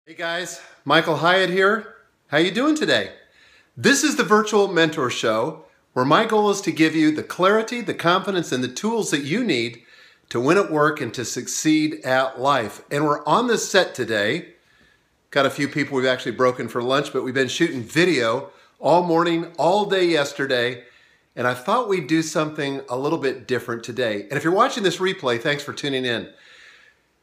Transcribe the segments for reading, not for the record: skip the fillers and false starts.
Hey guys, Michael Hyatt here. How you doing today? This is the Virtual Mentor Show, where my goal is to give you the clarity, the confidence, and the tools that you need to win at work and to succeed at life. And we're on the set today. Got a few people we've actually broken for lunch, but we've been shooting video all morning, all day yesterday, and I thought we'd do something a little bit different today. And if you're watching this replay, thanks for tuning in.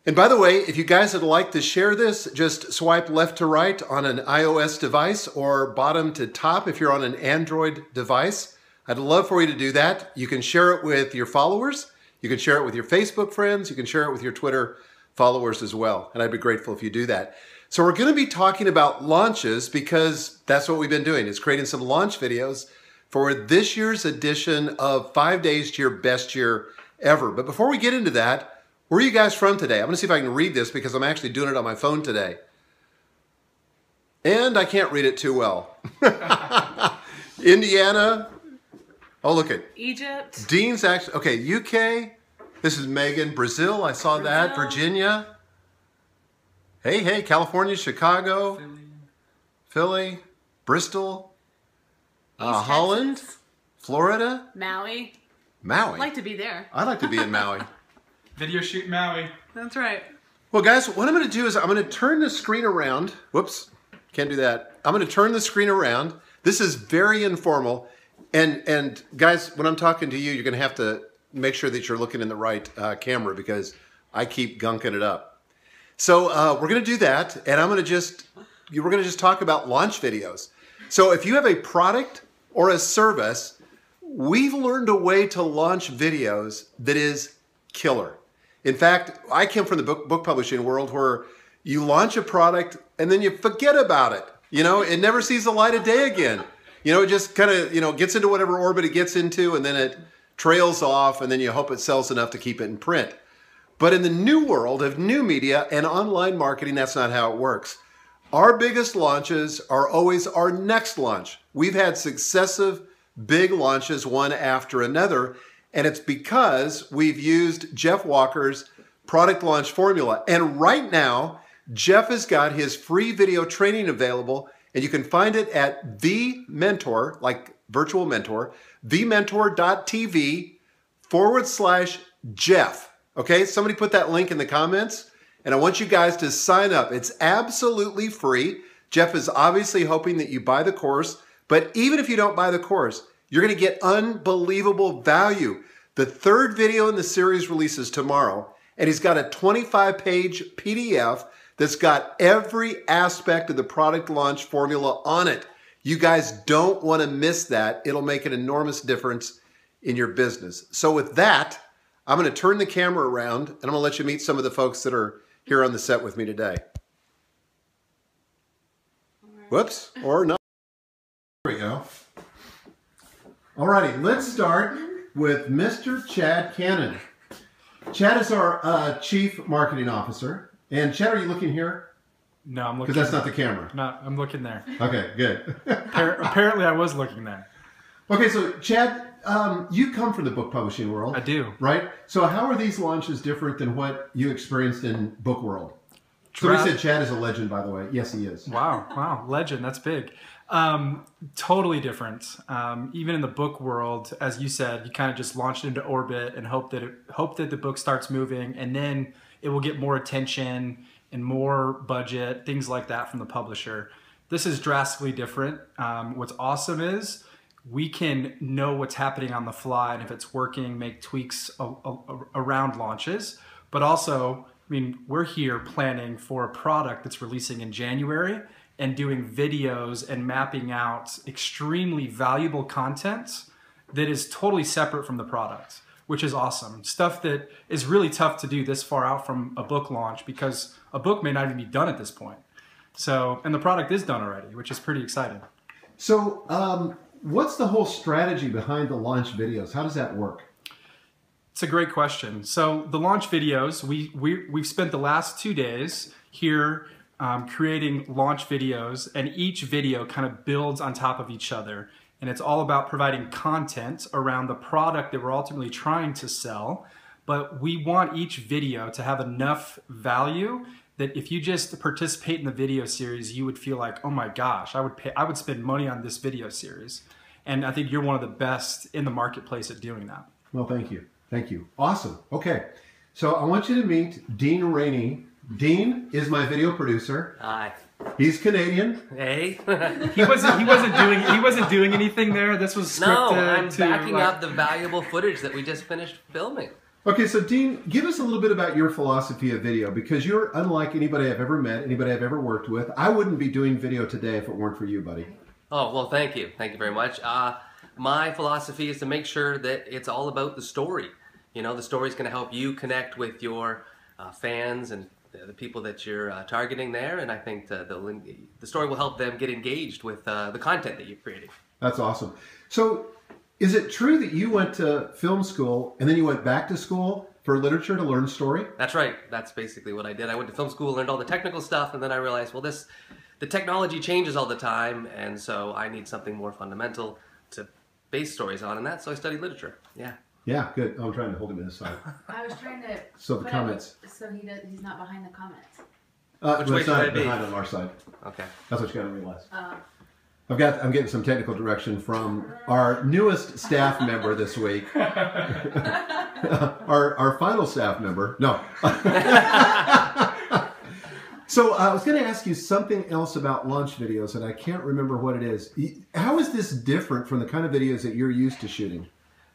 And by the way, if you guys would like to share this, just swipe left to right on an iOS device or bottom to top if you're on an Android device. I'd love for you to do that. You can share it with your followers. You can share it with your Facebook friends. You can share it with your Twitter followers as well. And I'd be grateful if you do that. So we're going to be talking about launches because that's what we've been doing, is creating some launch videos for this year's edition of 5 Days to Your Best Year Ever. But before we get into that, where are you guys from today? I'm going to see if I can read this because I'm actually doing it on my phone today. And I can't read it too well. Indiana. Oh, look at Egypt. Dean's actually, okay, UK. This is Megan. Brazil, I saw that. Virginia. Hey, California, Chicago. Philly. Bristol. Holland. Texas. Florida. Maui. Maui. I'd like to be there. I'd like to be in Maui. Video shoot Maui. That's right. Well, guys, what I'm going to do is I'm going to turn the screen around. Whoops, can't do that. I'm going to turn the screen around. This is very informal. And guys, when I'm talking to you, you're going to have to make sure that you're looking in the right camera because I keep gunking it up. So we're going to do that, and we're going to just talk about launch videos. So if you have a product or a service, we've learned a way to launch videos that is killer. In fact, I came from the book publishing world where you launch a product and then you forget about it. You know, it never sees the light of day again. You know, it just kind of, gets into whatever orbit it gets into and then it trails off and then you hope it sells enough to keep it in print. But in the new world of new media and online marketing, that's not how it works. Our biggest launches are always our next launch. We've had successive big launches one after another. And it's because we've used Jeff Walker's product launch formula. And right now, Jeff has got his free video training available, and you can find it at The Mentor, like virtual mentor, thementor.tv/Jeff. Okay, somebody put that link in the comments, and I want you guys to sign up. It's absolutely free. Jeff is obviously hoping that you buy the course, but even if you don't buy the course, you're going to get unbelievable value. The third video in the series releases tomorrow, and he's got a 25-page PDF that's got every aspect of the product launch formula on it. You guys don't want to miss that. It'll make an enormous difference in your business. So with that, I'm going to turn the camera around, and I'm going to let you meet some of the folks that are here on the set with me today. Whoops, or not. There we go. Alrighty, let's start with Mr. Chad Cannon. Chad is our Chief Marketing Officer. And Chad, are you looking here? No, I'm looking. Because that's not the camera. No, I'm looking there. Okay, good. Apparently I was looking there. Okay, so Chad, you come from the book publishing world. I do. Right? So how are these launches different than what you experienced in book world? Somebody said Chad is a legend, by the way. Yes, he is. Wow, legend. That's big. Totally different. Even in the book world, as you said, you kind of just launched into orbit and hope that the book starts moving, and then it will get more attention and more budget, things like that from the publisher. This is drastically different. What's awesome is we can know what's happening on the fly, and if it's working, make tweaks around launches. But also, I mean, we're here planning for a product that's releasing in January and doing videos and mapping out extremely valuable content that is totally separate from the product, which is awesome. Stuff that is really tough to do this far out from a book launch because a book may not even be done at this point. So, and the product is done already, which is pretty exciting. So, what's the whole strategy behind the launch videos? How does that work? It's a great question. So the launch videos, we've spent the last 2 days here creating launch videos, and each video kind of builds on top of each other. And it's all about providing content around the product that we're ultimately trying to sell. But we want each video to have enough value that if you just participate in the video series, you would feel like, oh my gosh, I would spend money on this video series. And I think you're one of the best in the marketplace at doing that. Well, thank you. Thank you. Awesome. Okay. So I want you to meet Dean Rainey. Dean is my video producer. Hi. He's Canadian. Hey. He wasn't doing anything there. This was scripted. No, I'm backing up the valuable footage that we just finished filming. Okay, so Dean, give us a little bit about your philosophy of video, because you're unlike anybody I've ever met, anybody I've ever worked with. I wouldn't be doing video today if it weren't for you, buddy. Oh, well, thank you. Thank you very much. My philosophy is to make sure that it's all about the story. You know, the story's going to help you connect with your fans and the people that you're targeting there, and I think the story will help them get engaged with the content that you're creating. That's awesome. So, is it true that you went to film school and then you went back to school for literature to learn story? That's right. That's basically what I did. I went to film school, learned all the technical stuff, and then I realized, well, the technology changes all the time, and so I need something more fundamental to base stories on, and that. So I studied literature. Yeah. Yeah, good. I'm trying to hold him in his side. I was trying to. So the comments. So he's not behind the comments. Which way should I be? Behind on our side. Okay. That's what you got to realize. I'm getting some technical direction from our newest staff member this week. our final staff member. No. So I was going to ask you something else about launch videos, and I can't remember what it is. How is this different from the kind of videos that you're used to shooting?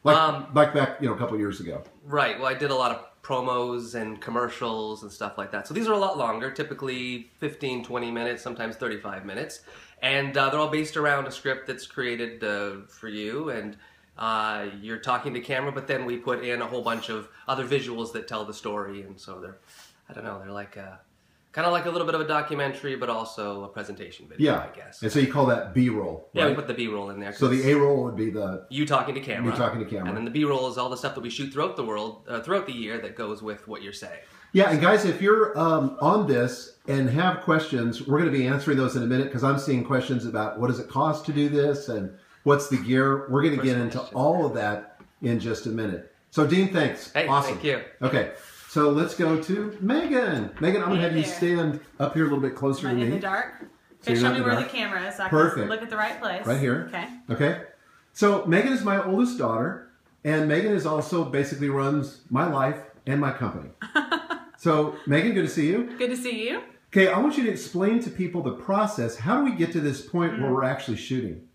Like back, a couple years ago. Right. Well, I did a lot of promos and commercials and stuff like that. So these are a lot longer, typically 15, 20 minutes, sometimes 35 minutes. And they're all based around a script that's created for you. And you're talking to camera, but then we put in a whole bunch of other visuals that tell the story. And so they're, I don't know, they're like kind of like a little bit of a documentary, but also a presentation video, I guess. And so you call that BRoll, right? Yeah, we put the B-roll in there. So the A-roll would be the... You talking to camera. You talking to camera. And then the B-roll is all the stuff that we shoot throughout the world, throughout the year that goes with what you're saying. Yeah, and guys, if you're on this and have questions, we're going to be answering those in a minute, because I'm seeing questions about what does it cost to do this and what's the gear. We're going to get into all of that in just a minute. So Dean, thanks. Hey, awesome. Thank you. Okay. So let's go to Megan. Megan, I'm going to have you stand up here a little bit closer to me. In the dark? So Okay, show me where the camera is so I can look at the right place. Right here. Okay. Okay. So Megan is my oldest daughter, and Megan is also basically runs my life and my company. So Megan, good to see you. Good to see you. Okay, I want you to explain to people the process. How do we get to this point where we're actually shooting?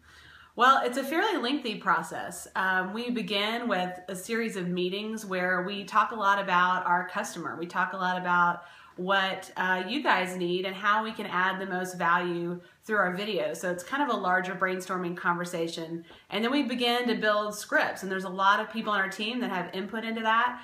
Well, it's a fairly lengthy process. We begin with a series of meetings where we talk a lot about our customer. We talk a lot about what you guys need and how we can add the most value through our videos. So it's kind of a larger brainstorming conversation. And then we begin to build scripts. And there's a lot of people on our team that have input into that.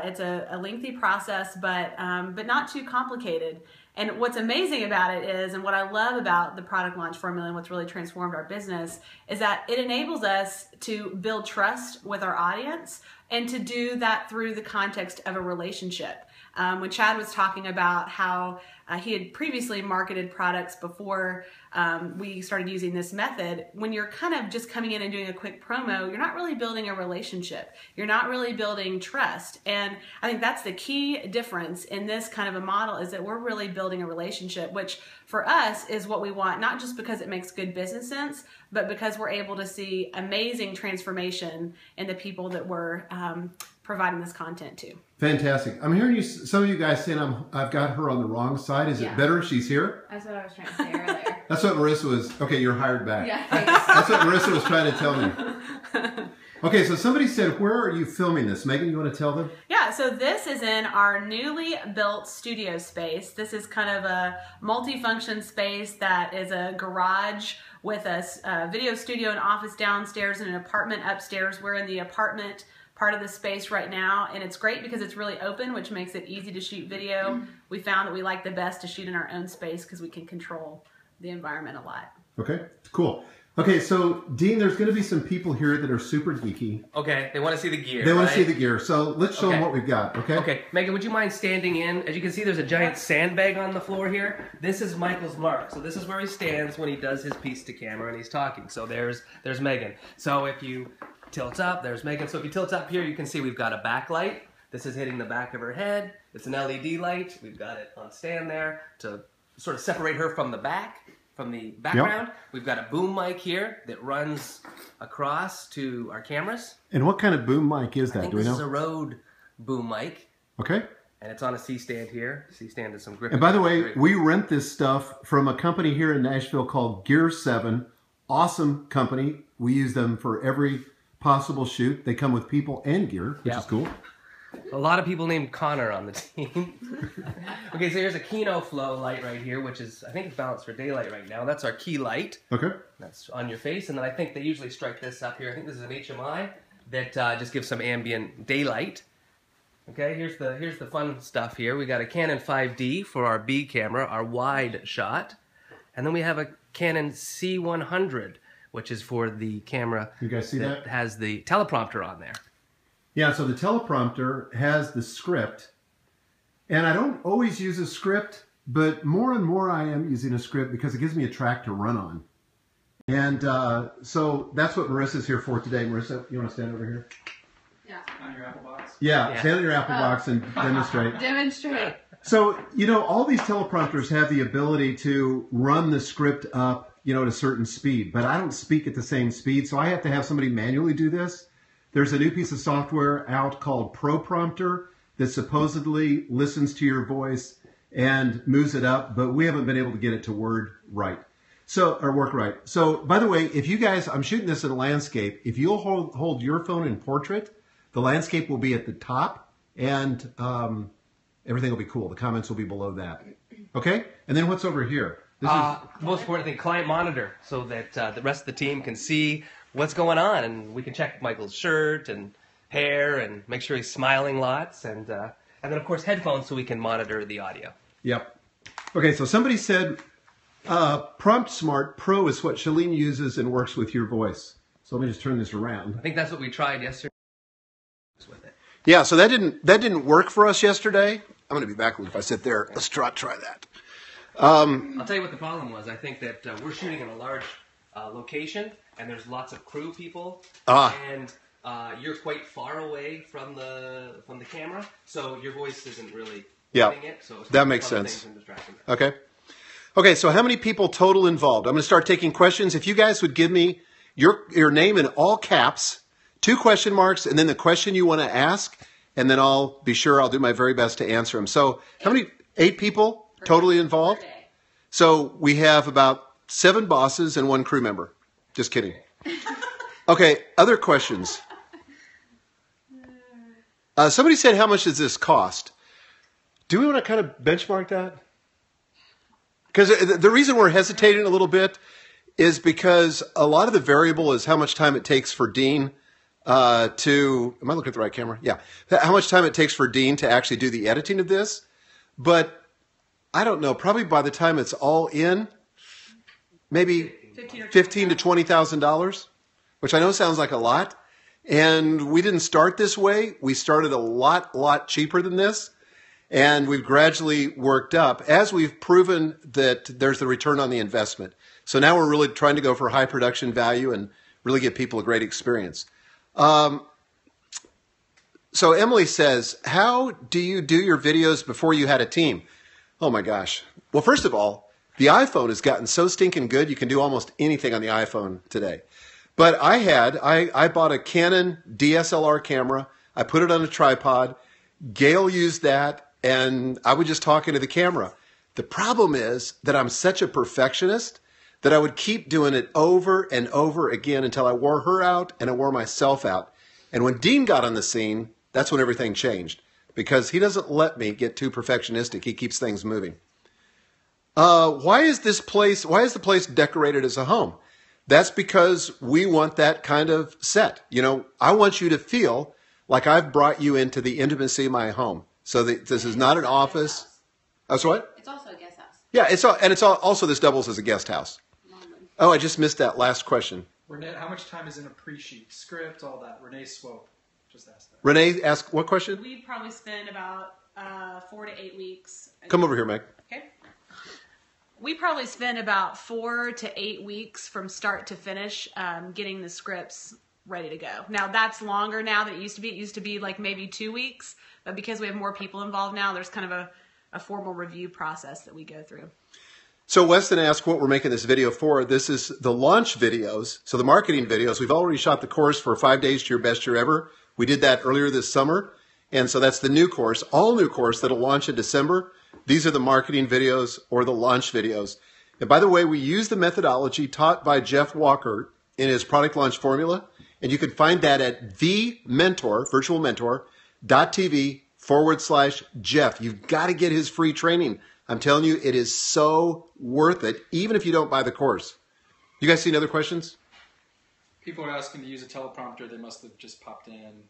It's a lengthy process, but not too complicated. And what's amazing about it is, and what I love about the product launch formula and what's really transformed our business, is that it enables us to build trust with our audience and to do that through the context of a relationship. When Chad was talking about how he had previously marketed products before we started using this method, when you're kind of just coming in and doing a quick promo, you're not really building a relationship. You're not really building trust. And I think that's the key difference in this kind of a model, is that we're really building a relationship, which for us is what we want, not just because it makes good business sense, but because we're able to see amazing transformation in the people that we're providing this content to. Fantastic. I'm hearing you, some of you guys saying I've got her on the wrong side. Is it better if she's here? That's what I was trying to say earlier. That's what Marissa was, okay, you're hired back. Yeah, that's what Marissa was trying to tell me. Okay, so somebody said, where are you filming this? Megan, you want to tell them? Yeah, so this is in our newly built studio space. This is kind of a multi-function space that is a garage with a video studio and office downstairs and an apartment upstairs. We're in the apartment part of the space right now, and it's great because it's really open, which makes it easy to shoot video. We found that we like the best to shoot in our own space because we can control the environment a lot. Okay, cool. Okay, so Dean, there's going to be some people here that are super geeky. Okay, they want to see the gear. They want to see the gear, so let's show them what we've got, okay? Okay, Megan, would you mind standing in? As you can see, there's a giant sandbag on the floor here. This is Michael's mark, so this is where he stands when he does his piece to camera and he's talking. So there's Megan. So if you tilt up, there's Megan. So if you tilt up here, you can see we've got a backlight This is hitting the back of her head. It's an LED light. We've got it on stand there to sort of separate her from the background. Yep. We've got a boom mic here that runs across to our cameras. And what kind of boom mic is that? I think this is a Rode boom mic. Okay. And it's on a C-stand here. C-stand is some grip. And by the way, we rent this stuff from a company here in Nashville called Gear 7. Awesome company. We use them for every possible shoot. They come with people and gear, which is cool. A lot of people named Connor on the team. Okay, so here's a Kino Flow light right here, which is, I think it's balanced for daylight right now. That's our key light. Okay. That's on your face. And then I think they usually strike this up here. I think this is an HMI that just gives some ambient daylight. Okay, here's the fun stuff here. We got a Canon 5D for our B camera, our wide shot. And then we have a Canon C100, which is for the camera you guys see that has the teleprompter on there. Yeah, so the teleprompter has the script. And I don't always use a script, but more and more I am using a script because it gives me a track to run on. And so that's what Marissa's here for today. Marissa, you want to stand over here? Yeah. On your Apple box? Yeah, stand on your Apple box and demonstrate. Demonstrate. So, you know, all these teleprompters have the ability to run the script up, you know, at a certain speed. But I don't speak at the same speed, so I have to have somebody manually do this. There's a new piece of software out called ProPrompter that supposedly listens to your voice and moves it up, but we haven't been able to get it to work right. So, by the way, if you guys, I'm shooting this in landscape. If you'll hold your phone in portrait, the landscape will be at the top, and everything will be cool. The comments will be below that. Okay? And then what's over here? This is most important thing, client monitor, so that the rest of the team can see what's going on, and we can check Michael's shirt and hair and make sure he's smiling lots, and then of course headphones so we can monitor the audio. Yep. Okay, so somebody said Prompt Smart Pro is what Shalene uses and works with your voice. So let me just turn this around. I think that's what we tried yesterday with it. Yeah, so that didn't work for us yesterday. I'm going to be backward if I sit there. Let's try that. I'll tell you what the problem was. I think that we're shooting in a large location, and there's lots of crew people, and you're quite far away from the camera, so your voice isn't really getting it. So that makes sense. Okay, so how many people total involved? I'm going to start taking questions. If you guys would give me your name in all caps, 2 question marks, and then the question you want to ask, and then I'll be sure I'll do my very best to answer them. So how many? 8 people totally involved? So we have about 7 bosses and 1 crew member. Just kidding. Okay, other questions? Somebody said, how much does this cost? Do we want to kind of benchmark that? Because the reason we're hesitating a little bit is because a lot of the variable is how much time it takes for Dean am I looking at the right camera? Yeah. How much time it takes for Dean to actually do the editing of this. But I don't know, probably by the time it's all in, maybe $15,000 to $20,000, which I know sounds like a lot. And we didn't start this way. We started a lot cheaper than this. And we've gradually worked up as we've proven that there's the return on the investment. So now we're really trying to go for high production value and really give people a great experience. So Emily says, how do you do your videos before you had a team? Oh my gosh. Well, first of all, the iPhone has gotten so stinking good, you can do almost anything on the iPhone today. But I bought a Canon DSLR camera. I put it on a tripod. Gail used that, and I would just talk into the camera. The problem is that I'm such a perfectionist that I would keep doing it over and over again until I wore her out and I wore myself out. And when Dean got on the scene, that's when everything changed, because he doesn't let me get too perfectionistic. He keeps things moving. Why is the place decorated as a home? That's because we want that kind of set. You know, I want you to feel like I've brought you into the intimacy of my home. So this is not an office. That's what? It's also a guest house. Yeah, it's also this doubles as a guest house. Oh, I just missed that last question. Renee, how much time is in a pre-sheet? Script, all that. Renee Swope just asked that. Renee, ask what question? We'd probably spend about 4 to 8 weeks. Come over here, Meg. Okay. We probably spend about 4 to 8 weeks from start to finish getting the scripts ready to go. Now, that's longer now than it used to be. It used to be like maybe 2 weeks. But because we have more people involved now, there's kind of a formal review process that we go through. So Weston asked what we're making this video for. This is the launch videos. So the marketing videos. We've already shot the course for 5 days to your best year ever. We did that earlier this summer. And so that's the new course, all new course that'll launch in December. These are the marketing videos or the launch videos. And by the way, we use the methodology taught by Jeff Walker in his product launch formula. And you can find that at virtualmentor.tv/Jeff. You've got to get his free training. I'm telling you, it is so worth it, even if you don't buy the course. You guys see any other questions? People are asking to use a teleprompter. They must have just popped in.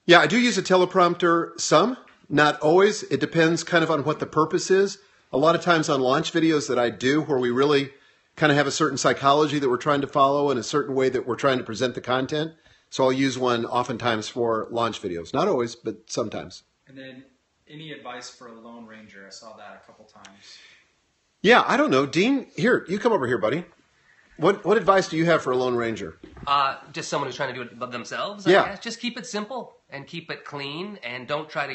Yeah, I do use a teleprompter some, not always. It depends kind of on what the purpose is. A lot of times on launch videos that I do where we really kind of have a certain psychology that we're trying to follow and a certain way that we're trying to present the content. So I'll use one oftentimes for launch videos. Not always, but sometimes. And then any advice for a Lone Ranger? I saw that a couple times. Yeah, I don't know. Dean, here, you come over here, buddy. What advice do you have for a Lone Ranger? Just someone who's trying to do it themselves. Yeah. I guess. Just keep it simple and keep it clean, and don't try to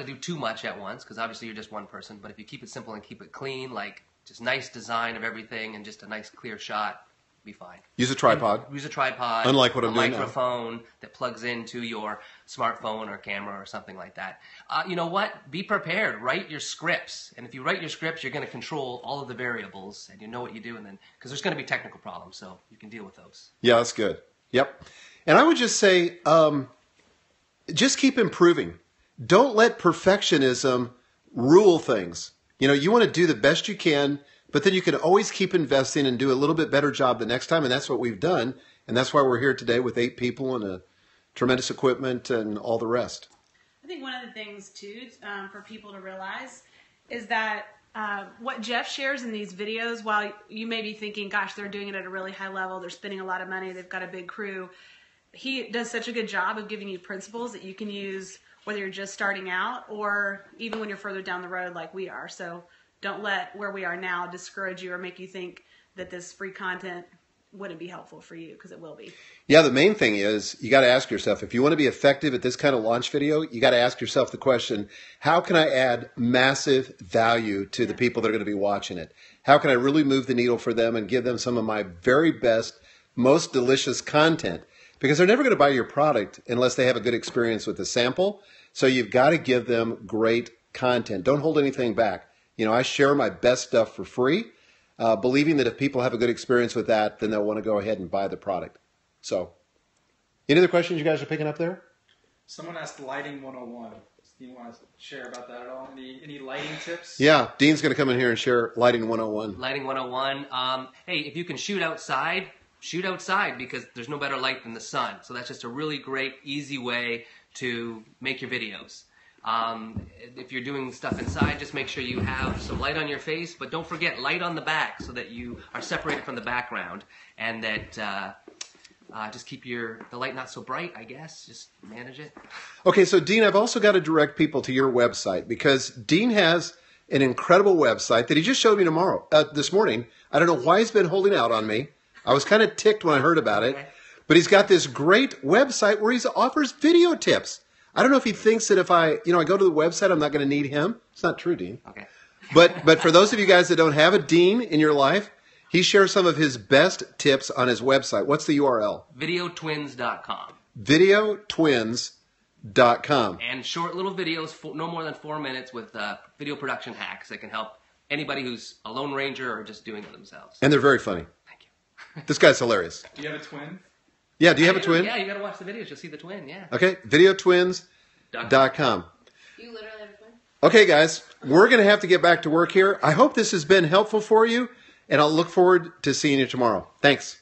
do too much at once, because obviously you're just one person. But if you keep it simple and keep it clean, like just nice design of everything and just a nice clear shot, be fine. Use a tripod. Use a tripod. Unlike what I'm doing now. A microphone that plugs into your smartphone or camera or something like that. You know what? Be prepared. Write your scripts. And if you write your scripts, you're going to control all of the variables, and you know what you do. And then, because there's going to be technical problems, so you can deal with those. Yeah, that's good. Yep. And I would just say, just keep improving. Don't let perfectionism rule things. You know, you want to do the best you can, but then you can always keep investing and do a little bit better job the next time. And that's what we've done. And that's why we're here today with 8 people and a tremendous equipment and all the rest. I think one of the things, too, for people to realize is that what Jeff shares in these videos, while you may be thinking, gosh, they're doing it at a really high level, they're spending a lot of money, they've got a big crew, he does such a good job of giving you principles that you can use whether you're just starting out or even when you're further down the road like we are. So don't let where we are now discourage you or make you think that this free content wouldn't be helpful for you, because it will be. Yeah, the main thing is you got to ask yourself, if you want to be effective at this kind of launch video, you got to ask yourself the question, how can I add massive value to the people that are going to be watching it? How can I really move the needle for them and give them some of my very best, most delicious content? Because they're never going to buy your product unless they have a good experience with the sample. So you've got to give them great content. Don't hold anything back. You know, I share my best stuff for free, believing that if people have a good experience with that, then they'll want to go ahead and buy the product. So, any other questions you guys are picking up there? Someone asked Lighting 101. Do you want to share about that at all? Any lighting tips? Yeah, Dean's going to come in here and share Lighting 101. Lighting 101. Hey, if you can shoot outside, because there's no better light than the sun. So that's just a really great, easy way to make your videos. If you're doing stuff inside, just make sure you have some light on your face, but don't forget light on the back so that you are separated from the background, and that just keep the light not so bright, I guess. Just manage it. Okay, so Dean, I've also got to direct people to your website, because Dean has an incredible website that he just showed me this morning. I don't know why he's been holding out on me. I was kind of ticked when I heard about it, but he's got this great website where he offers video tips. I don't know if he thinks that if I go to the website, I'm not going to need him. It's not true, Dean. Okay. But for those of you guys that don't have a Dean in your life, he shares some of his best tips on his website. What's the URL? Videotwins.com. Videotwins.com. And short little videos, no more than 4 minutes, with video production hacks that can help anybody who's a Lone Ranger or just doing it themselves. And they're very funny. Thank you. This guy's hilarious. Do you have a twin? Yeah, do you have a twin? Yeah, you got to watch the videos. You'll see the twin, yeah. Okay, videotwins.com. You literally have a twin? Okay, guys, we're going to have to get back to work here. I hope this has been helpful for you, and I'll look forward to seeing you tomorrow. Thanks.